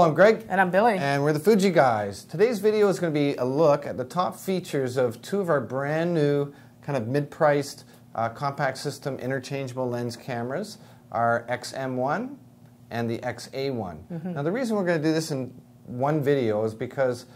Hello, I'm Greg. And I'm Billy. And we're the Fuji Guys. Today's video is going to be a look at the top features of two of our brand new, kind of mid-priced compact system interchangeable lens cameras, our X-M1 and the X-A1. Now the reason we're going to do this in one video is because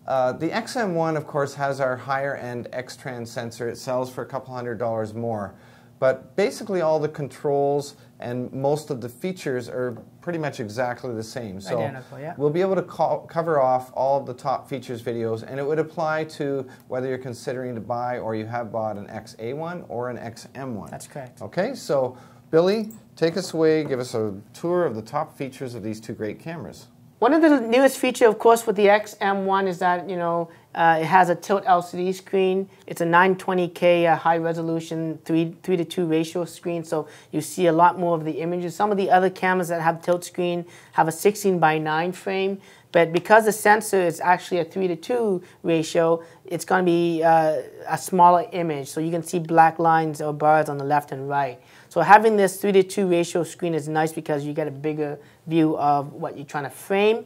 the X-M1, of course, has our higher-end X-Trans sensor. It sells for a couple $100 more. But basically all the controls and most of the features are pretty much exactly the same. So identical, yeah. We'll be able to cover off all of the top features videos, and it would apply to whether you're considering to buy or you have bought an X-A1 or an X-M1. That's correct. Okay, so Billy, take us away, give us a tour of the top features of these two great cameras. One of the newest features, of course, with the X-M1 is that, it has a tilt LCD screen. It's a 920K high resolution 3:2 ratio screen, so you see a lot more of the images. Some of the other cameras that have tilt screen have a 16:9 frame, but because the sensor is actually a 3:2 ratio, it's going to be a smaller image, so you can see black lines or bars on the left and right. So having this 3:2 ratio screen is nice because you get a bigger view of what you're trying to frame.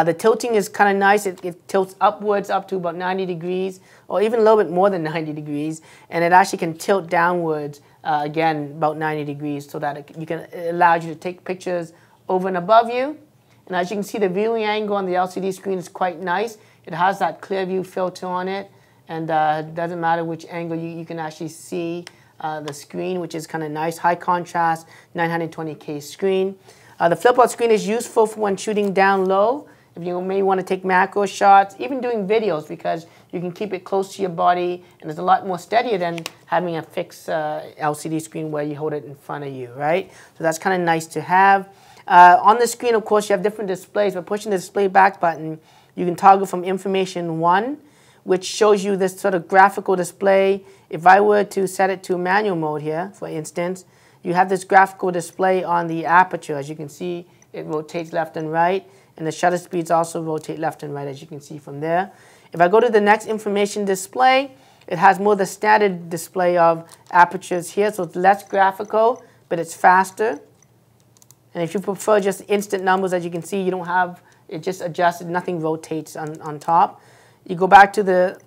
The tilting is kind of nice. It tilts upwards up to about 90 degrees, or even a little bit more than 90 degrees, and it actually can tilt downwards, again, about 90 degrees, so that it allows you to take pictures over and above you. And as you can see, the viewing angle on the LCD screen is quite nice. It has that clear view filter on it, and it doesn't matter which angle you can actually see the screen, which is kind of nice. High contrast, 920K screen. The flip-out screen is useful for when shooting down low, if you may want to take macro shots, even doing videos, because you can keep it close to your body, and it's a lot more steadier than having a fixed LCD screen where you hold it in front of you, right? So that's kind of nice to have. On the screen, of course, you have different displays. By pushing the display back button, you can toggle from information 1, which shows you this sort of graphical display. If I were to set it to manual mode here, for instance, you have this graphical display on the aperture. As you can see, it rotates left and right, and the shutter speeds also rotate left and right, as you can see from there. If I go to the next information display, it has more the standard display of apertures here, so it's less graphical, but it's faster. And if you prefer just instant numbers, as you can see, you don't have it just adjusted, nothing rotates on top. You go back to the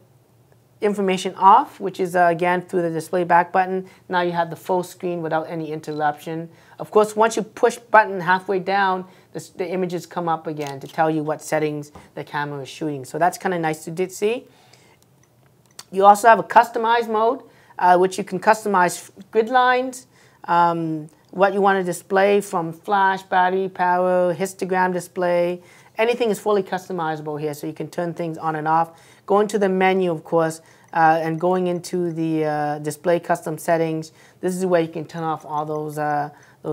information off, which is again through the display back button. Now you have the full screen without any interruption. Of course, once you push button halfway down, the images come up again to tell you what settings the camera is shooting. So that's kind of nice to see. You also have a customize mode, which you can customize grid lines, what you want to display, from flash, battery power, histogram display. Anything is fully customizable here, so you can turn things on and off. Going to the menu, of course, and going into the display custom settings, this is where you can turn off all those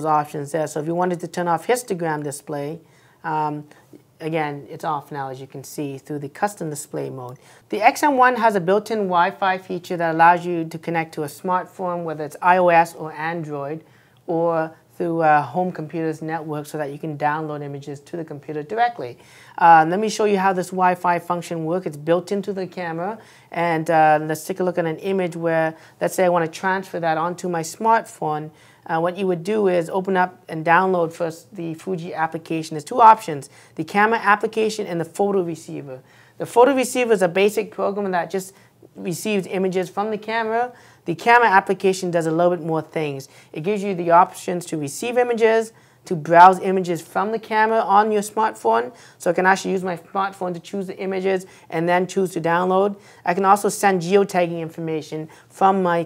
options there. So if you wanted to turn off histogram display, again, it's off now, as you can see, through the custom display mode. The X-M1 has a built-in Wi-Fi feature that allows you to connect to a smartphone, whether it's iOS or Android, or through home computer's network, so that you can download images to the computer directly. Let me show you how this Wi-Fi function works. It's built into the camera, and let's take a look at an image where, let's say I want to transfer that onto my smartphone. What you would do is open up and download first the Fuji application. There's two options, the camera application and the photo receiver. The photo receiver is a basic program that just receives images from the camera. The camera application does a little bit more things. It gives you the options to receive images, to browse images from the camera on your smartphone. So I can actually use my smartphone to choose the images and then choose to download. I can also send geotagging information from my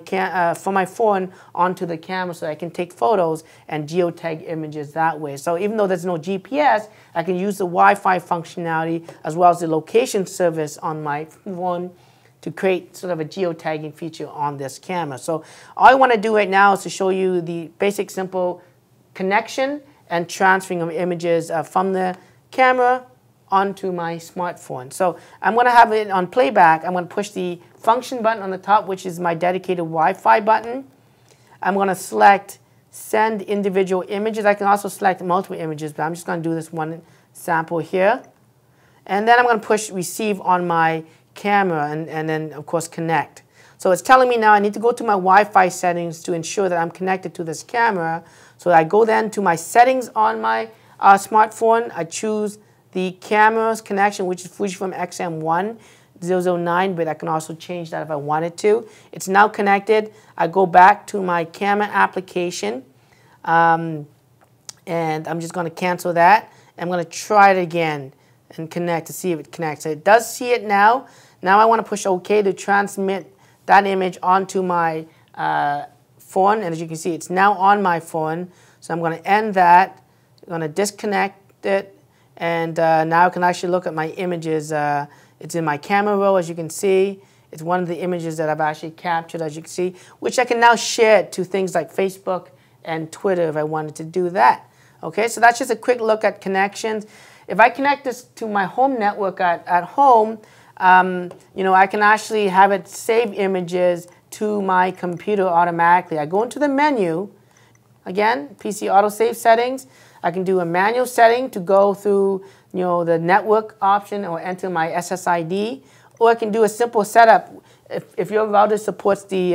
phone onto the camera, so I can take photos and geotag images that way. So even though there's no GPS, I can use the Wi-Fi functionality as well as the location service on my phone to create sort of a geotagging feature on this camera. So all I want to do right now is to show you the basic simple connection and transferring of images from the camera onto my smartphone. So I'm going to have it on playback. I'm going to push the function button on the top, which is my dedicated Wi-Fi button. I'm going to select send individual images. I can also select multiple images, but I'm just going to do this one sample here. And then I'm going to push receive on my camera, and then of course connect. So it's telling me now I need to go to my Wi-Fi settings to ensure that I'm connected to this camera. So I go then to my settings on my smartphone. I choose the camera's connection, which is Fujifilm X-A1 009, but I can also change that if I wanted to. It's now connected. I go back to my camera application, and I'm just going to cancel that. I'm going to try it again and connect to see if it connects. So it does see it now. Now I want to push OK to transmit that image onto my phone, and as you can see, it's now on my phone. So I'm going to end that. I'm going to disconnect it, and now I can actually look at my images. It's in my camera roll, as you can see. It's one of the images that I've actually captured, as you can see, which I can now share to things like Facebook and Twitter if I wanted to do that. Okay, so that's just a quick look at connections. If I connect this to my home network at home, you know, I can actually have it save images to my computer automatically. I go into the menu, again, PC autosave settings. I can do a manual setting to go through, you know, the network option or enter my SSID, or I can do a simple setup. If your router supports the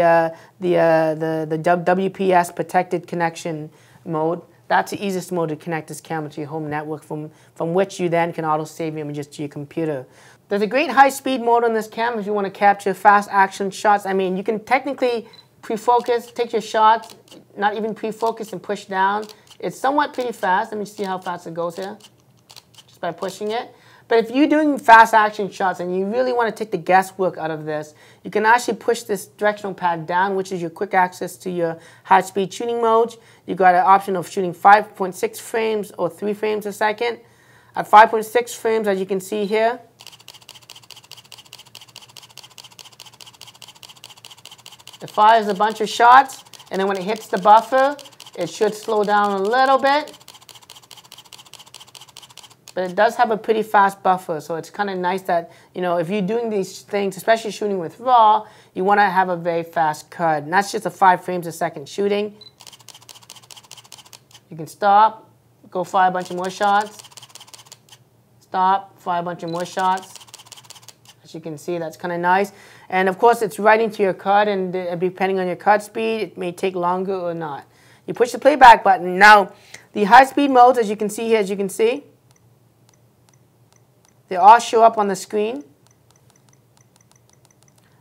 WPS protected connection mode, that's the easiest mode to connect this camera to your home network, from which you then can auto-save images to your computer. There's a great high-speed mode on this camera if you want to capture fast action shots. I mean, you can technically pre-focus, take your shots, not even pre-focus, and push down. It's somewhat pretty fast. Let me see how fast it goes here, just by pushing it. But if you're doing fast action shots and you really want to take the guesswork out of this, you can actually push this directional pad down, which is your quick access to your high-speed shooting modes. You've got an option of shooting 5.6 frames or 3 frames a second. At 5.6 frames, as you can see here, it fires a bunch of shots, and then when it hits the buffer, it should slow down a little bit. But it does have a pretty fast buffer, so it's kind of nice that, you know, if you're doing these things, especially shooting with RAW, you want to have a very fast cut. And that's just a 5 frames a second shooting. You can stop, go fire a bunch of more shots. Stop, fire a bunch of more shots. As you can see, that's kind of nice. And of course, it's right into your cut, and depending on your cut speed, it may take longer or not. You push the playback button. Now, the high-speed modes, as you can see here, as you can see, they all show up on the screen.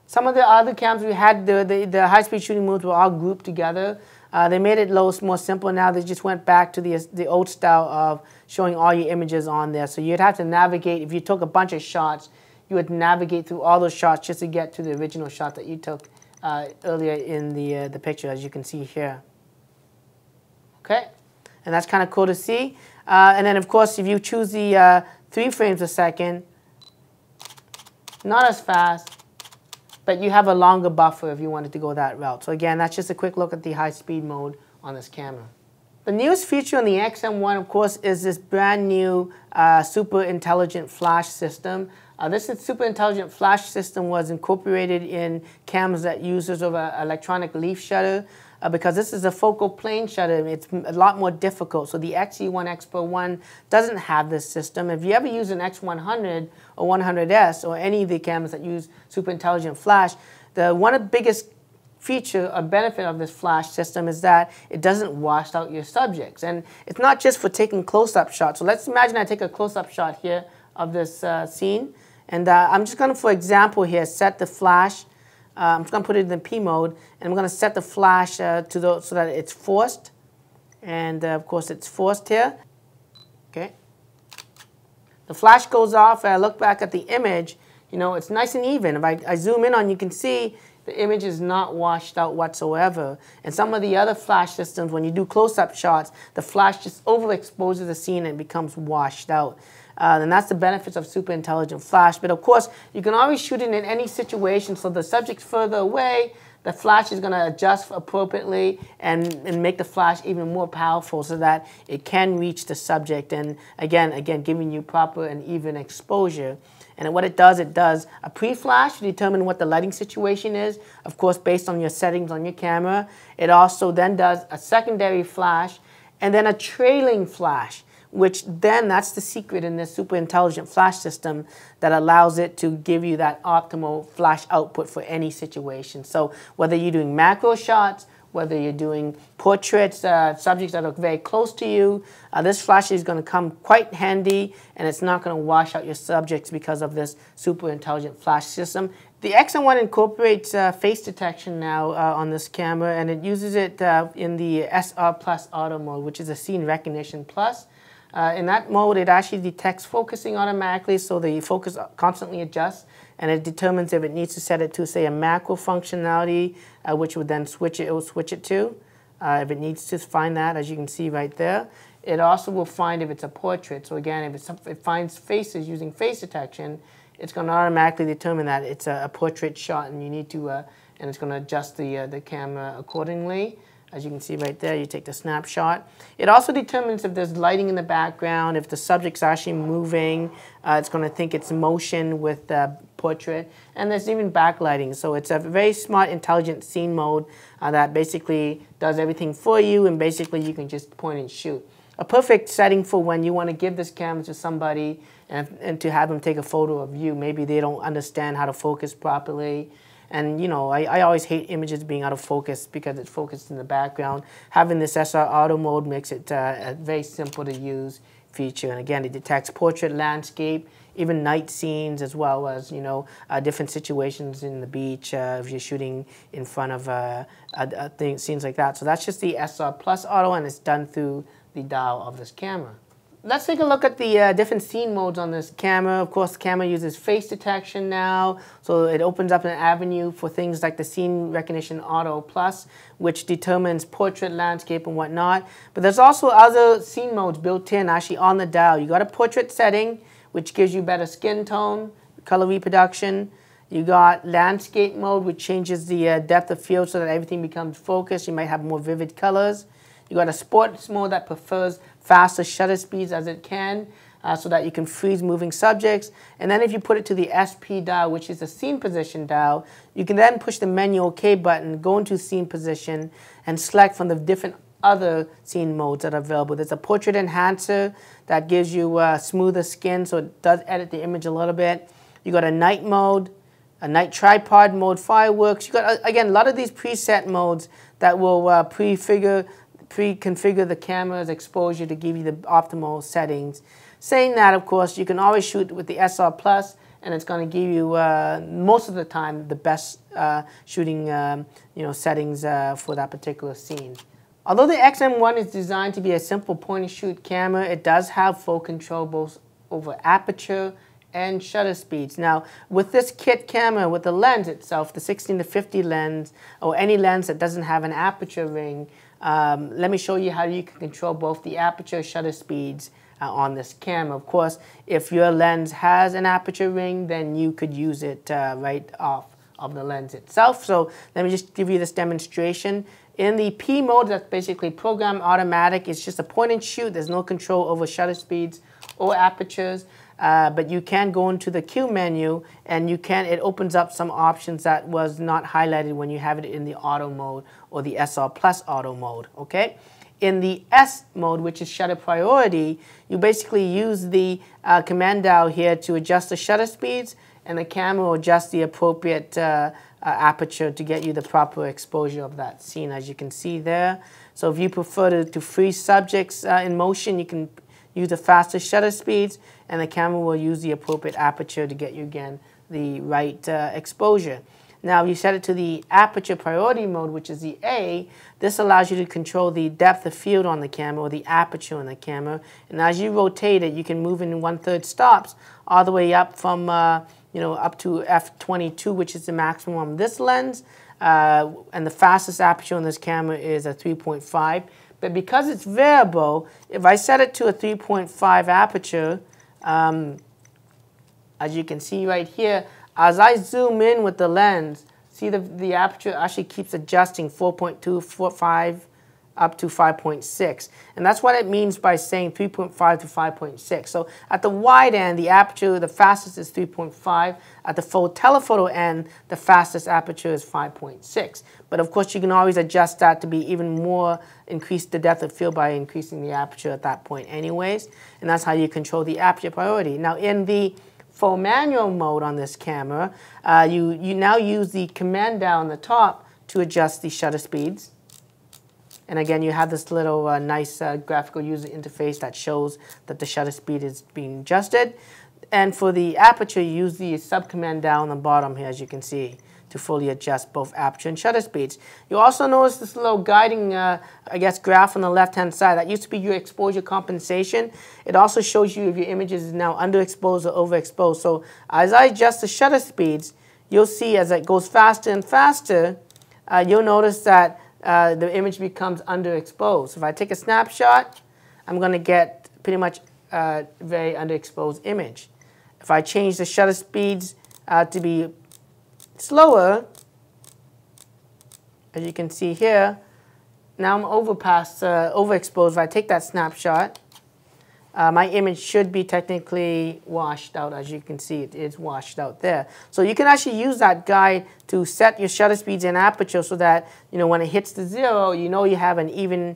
Some of the other cameras we had, the high-speed shooting modes were all grouped together. They made it a little more simple now. They just went back to the old style of showing all your images on there. So you'd have to navigate. If you took a bunch of shots, you would navigate through all those shots just to get to the original shot that you took earlier in the picture, as you can see here. Okay, and that's kind of cool to see. And then, of course, if you choose the 3 frames a second, not as fast, but you have a longer buffer if you wanted to go that route. So again, that's just a quick look at the high-speed mode on this camera. The newest feature on the X-A1, of course, is this brand new super intelligent flash system. This super intelligent flash system was incorporated in cameras that uses of an electronic leaf shutter. Because this is a focal plane shutter, it's a lot more difficult. So the X-A1 X Pro 1 doesn't have this system. If you ever use an X100 or 100S or any of the cameras that use super intelligent flash, one of the biggest feature or benefit of this flash system is that it doesn't wash out your subjects. And it's not just for taking close-up shots. So let's imagine I take a close-up shot here of this scene. And I'm just going to, for example here, set the flash. I'm just going to put it in the P mode, and I'm going to set the flash so that it's forced. And of course, it's forced here. Okay. The flash goes off, and I look back at the image. You know, it's nice and even. If I zoom in on, you can see the image is not washed out whatsoever. And some of the other flash systems, when you do close-up shots, the flash just overexposes the scene and becomes washed out. And that's the benefits of super intelligent flash. But of course, you can always shoot it in any situation. So the subject's further away, the flash is going to adjust appropriately and make the flash even more powerful so that it can reach the subject. And again, giving you proper and even exposure. And what it does a pre-flash to determine what the lighting situation is, of course, based on your settings on your camera. It also then does a secondary flash and then a trailing flash, which then, that's the secret in this super intelligent flash system that allows it to give you that optimal flash output for any situation. So whether you're doing macro shots whether you're doing portraits, subjects that are very close to you. This flash is going to come quite handy, and it's not going to wash out your subjects because of this super intelligent flash system. The X-A1 incorporates face detection now on this camera, and it uses it in the SR Plus Auto mode, which is a scene recognition plus. In that mode, it actually detects focusing automatically, so the focus constantly adjusts, and it determines if it needs to set it to, say, a macro functionality, which would then it will switch it to, if it needs to find that, as you can see right there. It also will find if it's a portrait. So again, if it finds faces using face detection, it's going to automatically determine that it's a portrait shot, and you need to, and it's going to adjust the camera accordingly. As you can see right there, you take the snapshot. It also determines if there's lighting in the background, if the subject's actually moving. It's going to think it's motion with portrait, and there's even backlighting. So it's a very smart, intelligent scene mode that basically does everything for you, and basically you can just point and shoot. A perfect setting for when you want to give this camera to somebody and to have them take a photo of you. Maybe they don't understand how to focus properly. And, you know, I always hate images being out of focus because it's focused in the background. Having this SR Auto mode makes it a very simple to use feature. And again, it detects portrait, landscape, even night scenes, as well as, you know, different situations in the beach if you're shooting in front of scenes like that. So that's just the SR Plus Auto, and it's done through the dial of this camera. Let's take a look at the different scene modes on this camera. Of course, the camera uses face detection now, so it opens up an avenue for things like the Scene Recognition Auto Plus, which determines portrait, landscape, and whatnot. But there's also other scene modes built in actually on the dial. You got a portrait setting, which gives you better skin tone, color reproduction. You got landscape mode, which changes the depth of field so that everything becomes focused. You might have more vivid colors. You got a sports mode that prefers faster shutter speeds as it can, so that you can freeze moving subjects. And then if you put it to the SP dial, which is the scene position dial, you can then push the menu OK button, go into scene position, and select from the different other scene modes that are available. There's a portrait enhancer that gives you smoother skin, so it does edit the image a little bit. You got a night mode, a night tripod mode, fireworks. You got, again, a lot of these preset modes that will pre-configure the camera's exposure to give you the optimal settings. Saying that, of course, you can always shoot with the SR Plus, and it's going to give you most of the time the best shooting settings for that particular scene. Although the X-A1 is designed to be a simple point-and-shoot camera, it does have full control both over aperture and shutter speeds. Now, with this kit camera, with the lens itself, the 16-50 lens, or any lens that doesn't have an aperture ring, let me show you how you can control both the aperture shutter speeds on this camera. Of course, if your lens has an aperture ring, then you could use it right off of the lens itself. So let me just give you this demonstration. In the P mode, that's basically program automatic. It's just a point and shoot. There's no control over shutter speeds or apertures. But you can go into the Q menu, and it opens up some options that was not highlighted when you have it in the auto mode or the SR Plus auto mode, okay? In the S mode, which is shutter priority, you basically use the command dial here to adjust the shutter speeds, and the camera will adjust the appropriate aperture to get you the proper exposure of that scene, as you can see there. So if you prefer to freeze subjects in motion, you can use the faster shutter speeds, and the camera will use the appropriate aperture to get you, again, the right exposure. Now, if you set it to the aperture priority mode, which is the A, this allows you to control the depth of field on the camera, or the aperture on the camera. And as you rotate it, you can move in 1/3 stops all the way up from up to f22, which is the maximum on this lens. And the fastest aperture on this camera is a 3.5. But because it's variable, if I set it to a 3.5 aperture, as you can see right here, as I zoom in with the lens, see the aperture actually keeps adjusting 4.2, 4.5, up to 5.6. And that's what it means by saying 3.5 to 5.6. So at the wide end, the aperture, the fastest is 3.5. At the full telephoto end, the fastest aperture is 5.6. But of course, you can always adjust that to be even more, increase the depth of field by increasing the aperture at that point anyways. And that's how you control the aperture priority. Now in the full manual mode on this camera, you now use the command dial on the top to adjust the shutter speeds. And again, you have this little nice graphical user interface that shows that the shutter speed is being adjusted. And for the aperture, you use the sub-command down on the bottom here, as you can see, to fully adjust both aperture and shutter speeds. You also notice this little guiding, I guess, graph on the left-hand side. That used to be your exposure compensation. It also shows you if your image is now underexposed or overexposed. So as I adjust the shutter speeds, you'll see as it goes faster and faster, you'll notice that the image becomes underexposed. So if I take a snapshot, I'm going to get pretty much a very underexposed image. If I change the shutter speeds to be slower, as you can see here, now I'm overexposed. If I take that snapshot, my image should be technically washed out. As you can see, it is washed out there. So you can actually use that guide to set your shutter speeds and aperture so that, you know, when it hits the 0, you know you have an even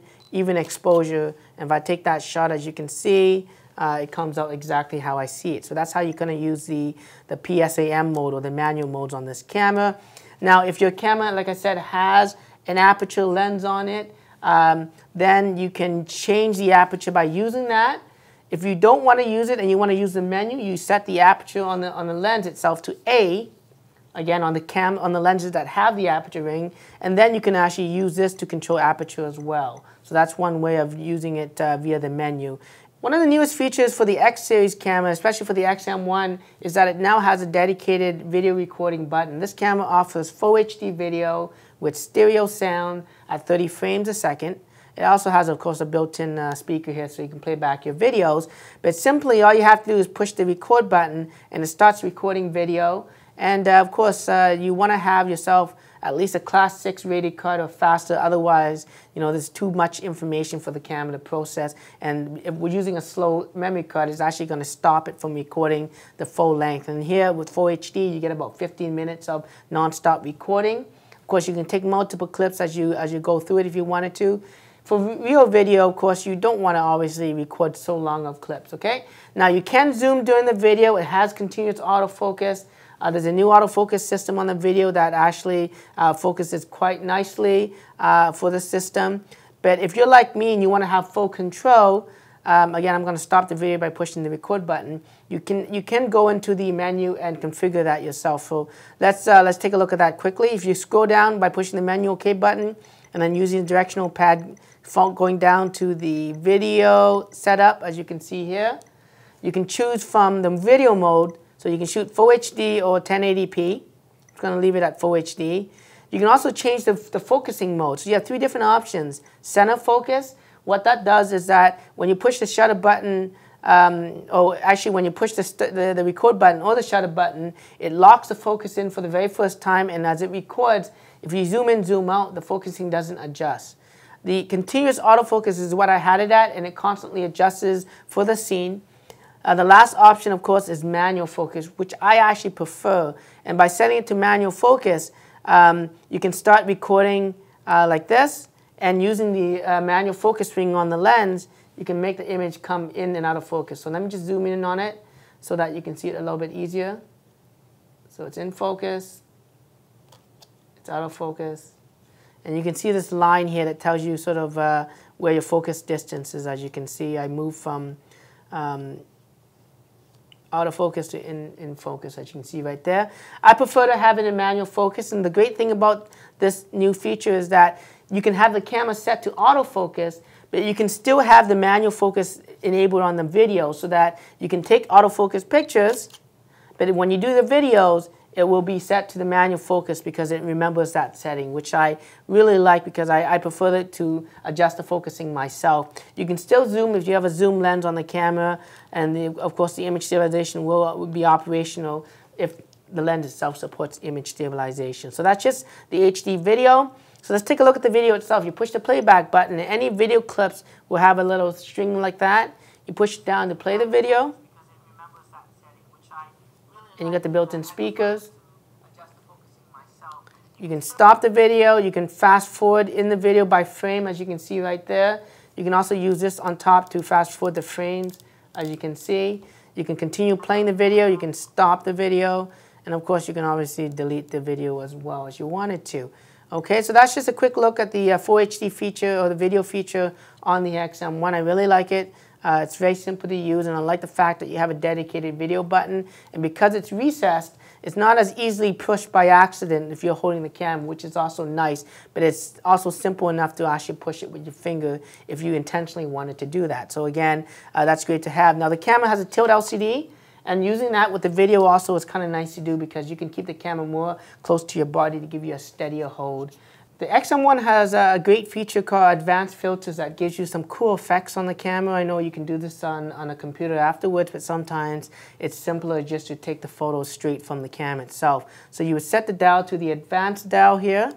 exposure. And if I take that shot, as you can see, it comes out exactly how I see it. So that's how you're going to use the PSAM mode or the manual modes on this camera. Now, if your camera, like I said, has an aperture lens on it, then you can change the aperture by using that. If you don't want to use it and you want to use the menu, you set the aperture on the lens itself to A, again on the lenses that have the aperture ring, and then you can actually use this to control aperture as well. So that's one way of using it via the menu. One of the newest features for the X series camera, especially for the XM1, is that it now has a dedicated video recording button. This camera offers full HD video with stereo sound at 30 frames a second. It also has, of course, a built-in speaker here so you can play back your videos. But simply, all you have to do is push the record button and it starts recording video. And of course, you want to have yourself at least a Class 6 rated card or faster. Otherwise, you know, there's too much information for the camera to process. And if we're using a slow memory card, it's actually going to stop it from recording the full length. And here with Full HD, you get about 15 minutes of non-stop recording. Of course, you can take multiple clips as you go through it if you wanted to. For real video, of course, you don't want to obviously record so long of clips, okay? Now, you can zoom during the video. It has continuous autofocus. There's a new autofocus system on the video that actually focuses quite nicely for the system. But if you're like me and you want to have full control, again, I'm going to stop the video by pushing the record button. You can go into the menu and configure that yourself. So let's take a look at that quickly. If you scroll down by pushing the menu OK button and then using the directional pad going down to the video setup, as you can see here, you can choose from the video mode. So you can shoot Full HD or 1080p. I'm going to leave it at Full HD. You can also change the focusing mode. So you have 3 different options. Center focus. What that does is that when you push the shutter button, or actually when you push the record button or the shutter button, it locks the focus in for the very first time. And as it records, if you zoom in, zoom out, the focusing doesn't adjust. The continuous autofocus is what I had it at, and it constantly adjusts for the scene. The last option, of course, is manual focus, which I actually prefer. And by setting it to manual focus, you can start recording like this. And using the manual focus ring on the lens, you can make the image come in and out of focus. So let me just zoom in on it so that you can see it a little bit easier. So it's in focus. It's out of focus. And you can see this line here that tells you sort of where your focus distance is. As you can see, I moved from out of focus to in focus, as you can see right there. I prefer to have it in manual focus, and the great thing about this new feature is that you can have the camera set to autofocus, but you can still have the manual focus enabled on the video so that you can take autofocus pictures, but when you do the videos, it will be set to the manual focus because it remembers that setting, which I really like because I prefer it to adjust the focusing myself. You can still zoom if you have a zoom lens on the camera, and of course the image stabilization will be operational if the lens itself supports image stabilization. So that's just the HD video. So let's take a look at the video itself. You push the playback button, and any video clips will have a little string like that. You push it down to play the video. And you got the built-in speakers. You can stop the video. You can fast forward in the video by frame, as you can see right there. You can also use this on top to fast forward the frames, as you can see. You can continue playing the video. You can stop the video. And of course, you can obviously delete the video as well as you wanted to. Okay, so that's just a quick look at the Full HD feature or the video feature on the XM1. I really like it. It's very simple to use, and I like the fact that you have a dedicated video button. And because it's recessed, it's not as easily pushed by accident if you're holding the camera, which is also nice. But it's also simple enough to actually push it with your finger if you intentionally wanted to do that. So again, that's great to have. Now the camera has a tilt LCD. And using that with the video also is kind of nice to do because you can keep the camera more close to your body to give you a steadier hold. The XM1 has a great feature called Advanced Filters that gives you some cool effects on the camera. I know you can do this on a computer afterwards, but sometimes it's simpler just to take the photos straight from the camera itself. So you would set the dial to the Advanced dial here,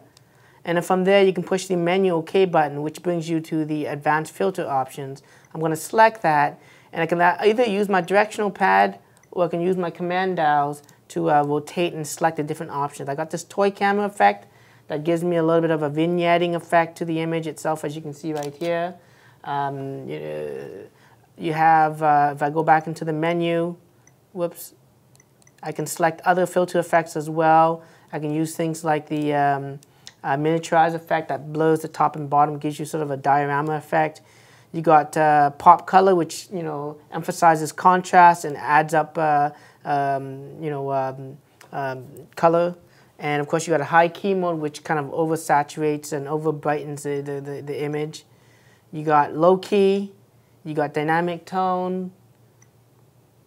and then from there you can push the menu OK button, which brings you to the Advanced Filter options. I'm going to select that, and I can either use my directional pad or I can use my command dials to rotate and select the different options. I got this toy camera effect that gives me a little bit of a vignetting effect to the image itself, as you can see right here. You have, if I go back into the menu, whoops, I can select other filter effects as well. I can use things like the miniaturize effect that blurs the top and bottom, gives you sort of a diorama effect. You got pop color, which emphasizes contrast and adds up color. And of course, you got a high key mode, which kind of oversaturates and over brightens the image. You got low key. You got dynamic tone,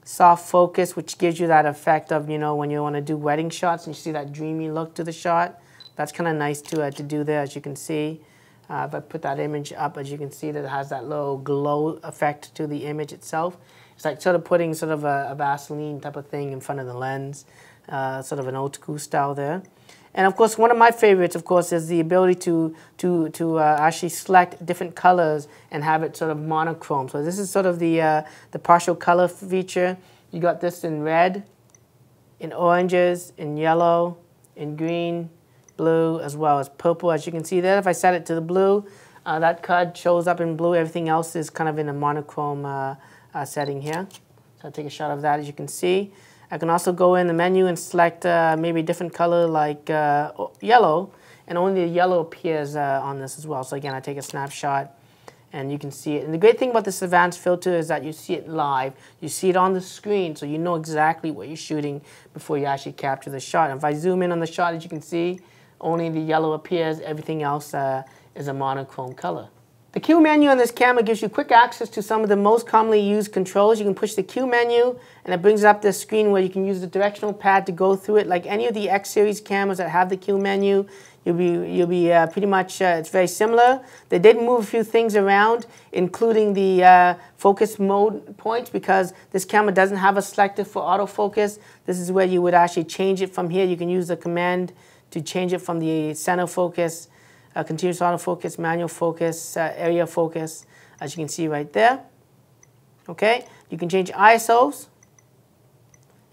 soft focus, which gives you that effect of when you want to do wedding shots and you see that dreamy look to the shot. That's kind of nice to do there, as you can see. If I put that image up, as you can see, that it has that little glow effect to the image itself. It's like sort of putting sort of a Vaseline type of thing in front of the lens, sort of an old school style there. And of course, one of my favorites, of course, is the ability to actually select different colors and have it sort of monochrome. So this is sort of the partial color feature. You got this in red, in oranges, in yellow, in green, blue, as well as purple. As you can see there, if I set it to the blue, that card shows up in blue. Everything else is kind of in a monochrome setting here. So I'll take a shot of that, as you can see. I can also go in the menu and select maybe a different color like yellow, and only the yellow appears on this as well. So again, I take a snapshot and you can see it. And the great thing about this advanced filter is that you see it live. You see it on the screen, so you know exactly what you're shooting before you actually capture the shot. And if I zoom in on the shot, as you can see, only the yellow appears. Everything else is a monochrome color. The Q menu on this camera gives you quick access to some of the most commonly used controls. You can push the Q menu, and it brings up this screen where you can use the directional pad to go through it. Like any of the X series cameras that have the Q menu, you'll be pretty much, it's very similar. They did move a few things around, including the focus mode points, because this camera doesn't have a selector for autofocus. This is where you would actually change it from here. You can use the command to change it from the center focus, continuous autofocus, manual focus, area focus, as you can see right there. Okay, you can change ISOs,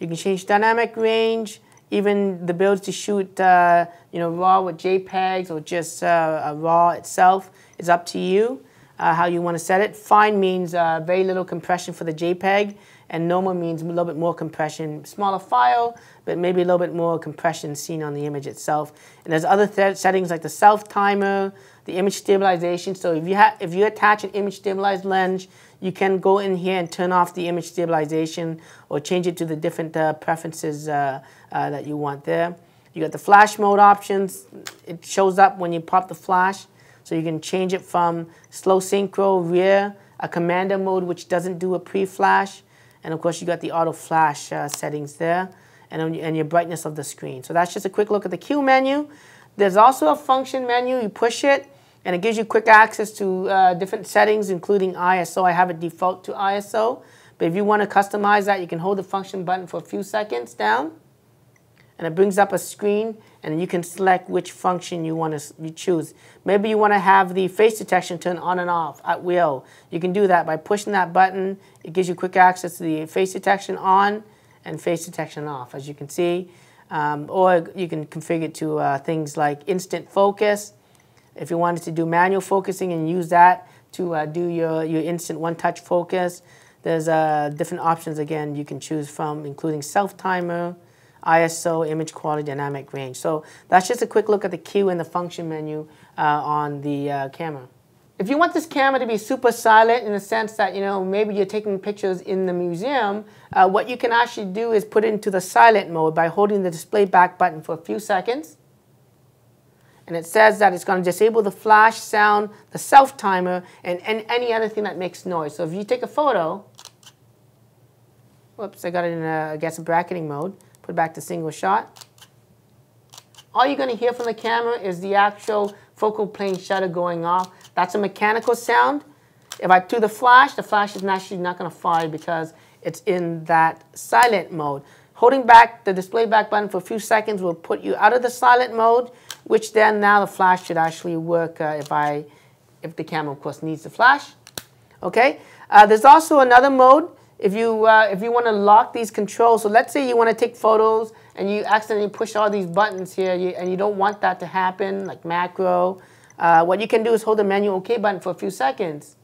you can change dynamic range, even the ability to shoot RAW with JPEGs or just RAW itself is up to you, how you want to set it. Fine means very little compression for the JPEG, and normal means a little bit more compression, smaller file, but maybe a little bit more compression seen on the image itself. And there's other settings like the self timer, the image stabilization. So if you attach an image stabilized lens, you can go in here and turn off the image stabilization or change it to the different preferences that you want there. You got the flash mode options. It shows up when you pop the flash. So you can change it from slow synchro, rear, a commander mode which doesn't do a pre-flash. And of course, you got the auto flash settings there, and your brightness of the screen. So that's just a quick look at the Q menu. There's also a function menu. You push it, and it gives you quick access to different settings, including ISO. I have it default to ISO. But if you want to customize that, you can hold the function button for a few seconds down, and it brings up a screen, and you can select which function you want to choose. Maybe you want to have the face detection turn on and off at will. You can do that by pushing that button. It gives you quick access to the face detection on and face detection off, as you can see. Or you can configure it to things like instant focus. If you wanted to do manual focusing and use that to do your instant one-touch focus, there's different options, again, you can choose from, including self-timer, ISO, image quality, dynamic range. So that's just a quick look at the Q and the function menu on the camera. If you want this camera to be super silent in the sense that, you know, maybe you're taking pictures in the museum, what you can actually do is put it into the silent mode by holding the display back button for a few seconds. And it says that it's going to disable the flash, sound, the self timer, and any other thing that makes noise. So if you take a photo, whoops, I got it in, I guess, bracketing mode. Put it back to single shot. All you're going to hear from the camera is the actual focal plane shutter going off. That's a mechanical sound. If I do the flash is actually not going to fire because it's in that silent mode. Holding back the display back button for a few seconds will put you out of the silent mode, which then now the flash should actually work if the camera, of course, needs the flash. Okay. There's also another mode if you want to lock these controls. So let's say you want to take photos and you accidentally push all these buttons here and you don't want that to happen, like macro. What you can do is hold the menu OK button for a few seconds,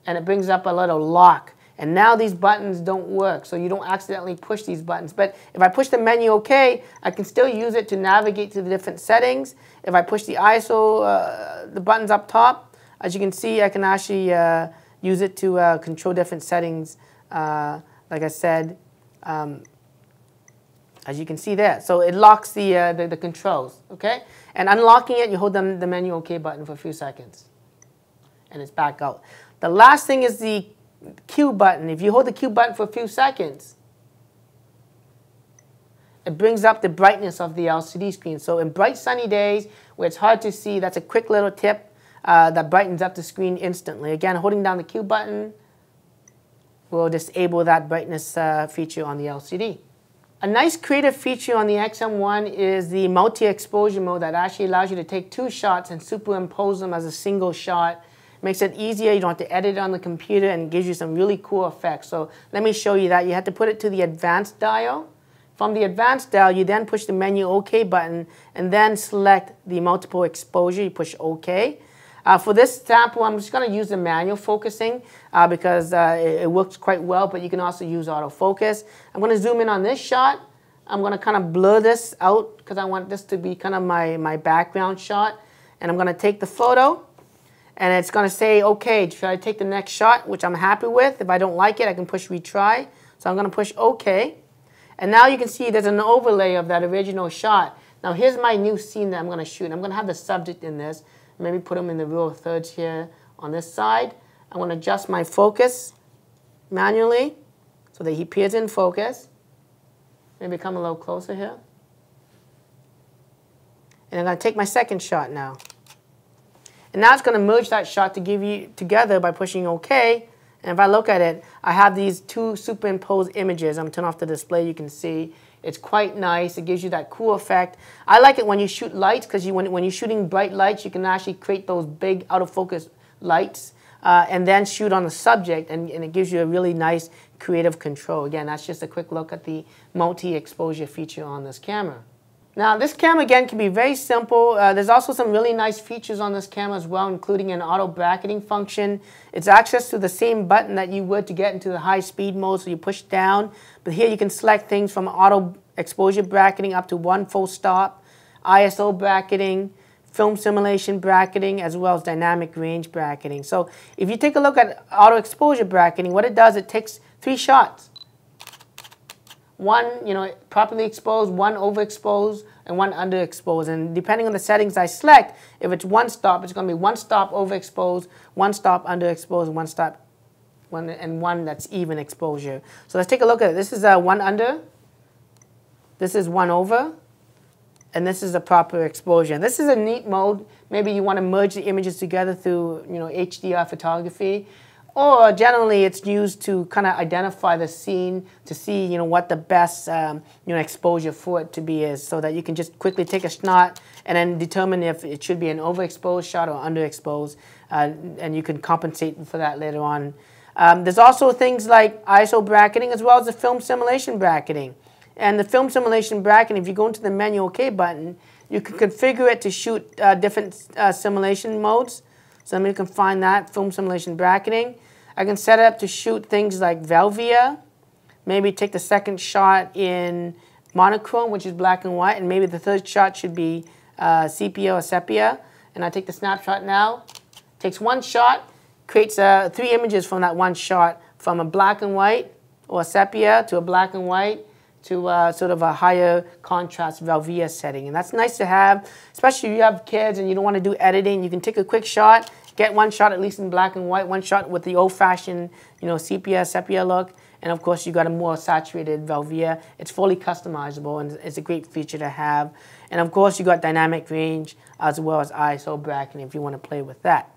and it brings up a little lock. And now these buttons don't work, so you don't accidentally push these buttons. But if I push the menu OK, I can still use it to navigate to the different settings. If I push the ISO, the buttons up top, as you can see, I can actually use it to control different settings, like I said, as you can see there. So it locks the controls, okay? And unlocking it, you hold the menu OK button for a few seconds, and it's back out. The last thing is the Q button. If you hold the Q button for a few seconds, it brings up the brightness of the LCD screen. So in bright sunny days where it's hard to see, that's a quick little tip that brightens up the screen instantly. Again, holding down the Q button will disable that brightness feature on the LCD. A nice creative feature on the XM1 is the multi-exposure mode that actually allows you to take two shots and superimpose them as a single shot. Makes it easier. You don't have to edit it on the computer, and gives you some really cool effects. So let me show you that. You have to put it to the advanced dial. From the advanced dial, you then push the menu OK button and then select the multiple exposure. You push OK. For this sample, I'm just going to use the manual focusing because it works quite well, but you can also use autofocus. I'm going to zoom in on this shot. I'm going to kind of blur this out because I want this to be kind of my background shot. And I'm going to take the photo. And it's going to say, OK, should I take the next shot, which I'm happy with. If I don't like it, I can push retry. So I'm going to push OK. And now you can see there's an overlay of that original shot. Now here's my new scene that I'm going to shoot. I'm going to have the subject in this. Maybe put him in the real thirds here on this side. I want to adjust my focus manually so that he appears in focus. Maybe come a little closer here. And I'm going to take my second shot now. And now it's going to merge that shot to give you together by pushing OK. And if I look at it, I have these two superimposed images. I'm turning off the display. You can see it's quite nice. It gives you that cool effect. I like it when you shoot lights because when you're shooting bright lights, you can actually create those big out of focus lights and then shoot on the subject, and it gives you a really nice creative control. Again, that's just a quick look at the multi-exposure feature on this camera. Now, this camera, again, can be very simple. There's also some really nice features on this camera as well, including an auto bracketing function. It's access to the same button that you would to get into the high speed mode, so you push down. But here you can select things from auto exposure bracketing up to 1 full stop, ISO bracketing, film simulation bracketing, as well as dynamic range bracketing. So if you take a look at auto exposure bracketing, what it does, it takes 3 shots. One, properly exposed, one overexposed, and one underexposed. And depending on the settings I select, if it's 1 stop, it's going to be 1 stop overexposed, 1 stop underexposed, and one that's even exposure. So let's take a look at it. This is 1 under, this is 1 over, and this is a proper exposure. And this is a neat mode. Maybe you want to merge the images together through HDR photography. Or generally, it's used to kind of identify the scene to see, what the best, exposure for it to be is, so that you can just quickly take a snot and then determine if it should be an overexposed shot or underexposed, and you can compensate for that later on. There's also things like ISO bracketing as well as the film simulation bracketing. And the film simulation bracketing, if you go into the menu OK button, you can configure it to shoot different simulation modes. So let me find that, film simulation bracketing. I can set it up to shoot things like Velvia, maybe take the second shot in monochrome, which is black and white, and maybe the third shot should be sepia or sepia. And I take the snapshot now. Takes one shot, creates 3 images from that one shot, from a black and white or sepia to a black and white to sort of a higher contrast Velvia setting. And that's nice to have, especially if you have kids and you don't want to do editing. You can take a quick shot, get one shot at least in black and white, one shot with the old-fashioned, you know, sepia look. And of course, you got a more saturated Velvia. It's fully customizable, and it's a great feature to have. And of course, you got dynamic range as well as ISO bracketing if you want to play with that.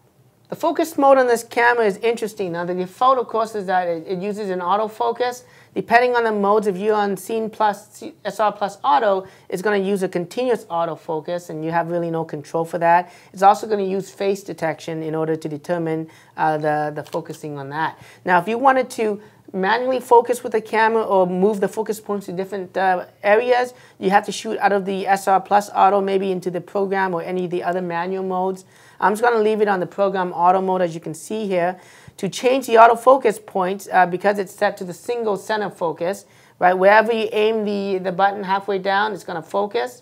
The focus mode on this camera is interesting. Now, the default, of course, is that it uses an autofocus. Depending on the modes, if you're on Scene Plus, SR Plus Auto, it's going to use a continuous autofocus, and you have really no control for that. It's also going to use face detection in order to determine the focusing on that. Now, if you wanted to manually focus with the camera or move the focus points to different areas, you have to shoot out of the SR Plus Auto, maybe into the program or any of the other manual modes. I'm just going to leave it on the program auto mode, as you can see here. To change the autofocus points, because it's set to the single center focus, right? Wherever you aim the button halfway down, it's going to focus.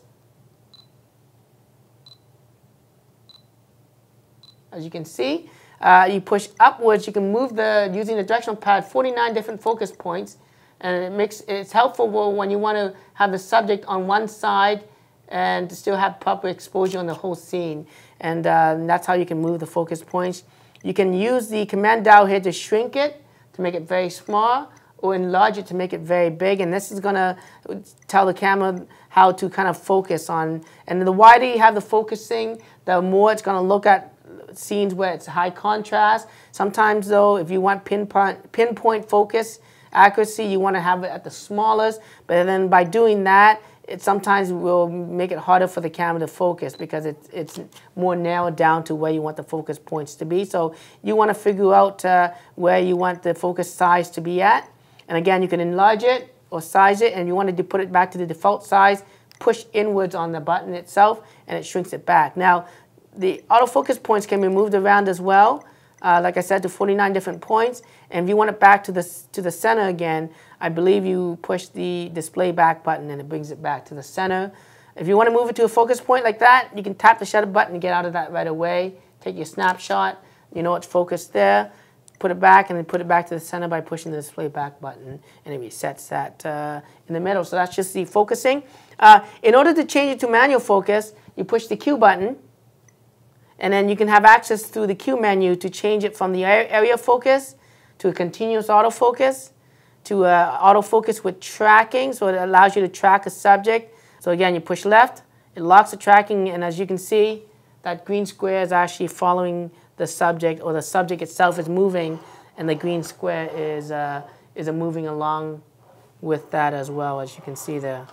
As you can see, you push upwards, you can move using the directional pad, 49 different focus points, and it's helpful when you want to have the subject on one side and still have proper exposure on the whole scene. And that's how you can move the focus points. You can use the command dial here to shrink it, to make it very small, or enlarge it to make it very big. And this is going to tell the camera how to kind of focus on. And the wider you have the focusing, the more it's going to look at scenes where it's high contrast. Sometimes, though, if you want pinpoint focus accuracy, you want to have it at the smallest. But then by doing that, it sometimes will make it harder for the camera to focus because it's more narrowed down to where you want the focus points to be. So you want to figure out where you want the focus size to be at. And again, you can enlarge it or size it, and you wanted to put it back to the default size, push inwards on the button itself, and it shrinks it back. Now, the autofocus points can be moved around as well, like I said, to 49 different points. And if you want it back to the center again, I believe you push the display back button and it brings it back to the center. If you want to move it to a focus point like that, you can tap the shutter button and get out of that right away. Take your snapshot, you know it's focused there, put it back, and then put it back to the center by pushing the display back button, and it resets that in the middle. So that's just the focusing. In order to change it to manual focus, you push the Q button, and then you can have access through the Q menu to change it from the area focus to a continuous autofocus, to autofocus with tracking, so it allows you to track a subject. So again, you push left, it locks the tracking, and as you can see, that green square is actually following the subject, or the subject itself is moving, and the green square is moving along with that as well, as you can see there.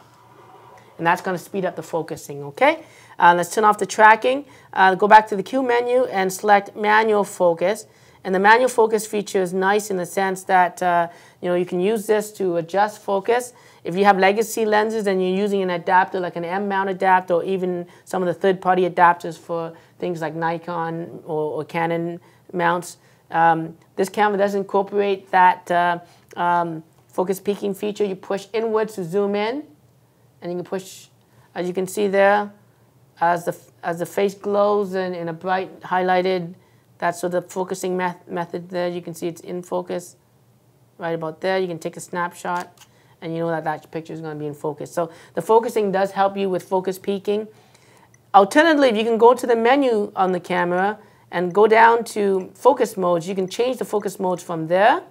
And that's going to speed up the focusing, okay? Let's turn off the tracking. Go back to the Q menu and select manual focus. And the manual focus feature is nice in the sense that you can use this to adjust focus. If you have legacy lenses and you're using an adapter like an M-mount adapter, or even some of the third-party adapters for things like Nikon or Canon mounts, this camera does incorporate that focus peaking feature. You push inwards to zoom in, and you can push, as you can see there, as the face glows in a bright highlighted. That's sort of the focusing method there. You can see it's in focus right about there. You can take a snapshot, and you know that picture is going to be in focus. So the focusing does help you with focus peaking. Alternatively, if you can go to the menu on the camera and go down to focus modes, you can change the focus modes from there.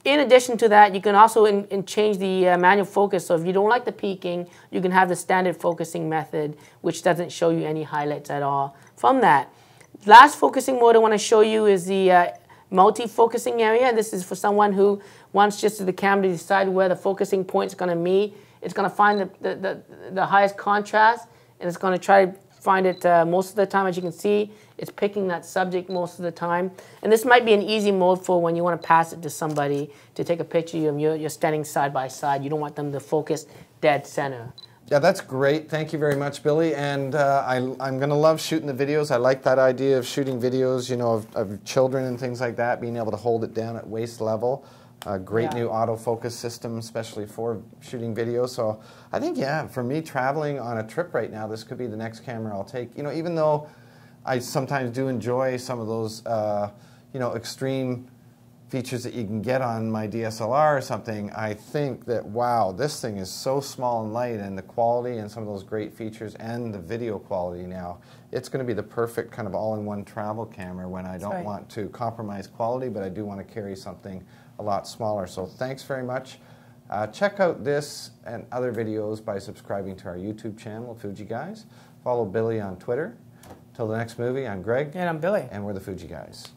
In addition to that, you can also change the manual focus. So if you don't like the peaking, you can have the standard focusing method, which doesn't show you any highlights at all from that. Last focusing mode I want to show you is the multi-focusing area. This is for someone who wants just the camera to decide where the focusing point is going to meet. It's going to find the highest contrast, and it's going to try to find it most of the time. As you can see, it's picking that subject most of the time. And this might be an easy mode for when you want to pass it to somebody to take a picture of you. You're standing side by side. You don't want them to focus dead center. Yeah, that's great. Thank you very much, Billy. And I'm going to love shooting the videos. I like that idea of shooting videos, of children and things like that, being able to hold it down at waist level. A great Yeah. new autofocus system, especially for shooting video. So I think, yeah, for me traveling on a trip right now, this could be the next camera I'll take. You know, even though I sometimes do enjoy some of those, you know, extreme features that you can get on my DSLR or something, I think that, wow, this thing is so small and light, and the quality and some of those great features and the video quality now, it's going to be the perfect kind of all-in-one travel camera when I don't want to compromise quality, but I do want to carry something a lot smaller. So thanks very much. Check out this and other videos by subscribing to our YouTube channel, Fuji Guys. Follow Billy on Twitter. Till the next movie, I'm Greg. And I'm Billy. And we're the Fuji Guys.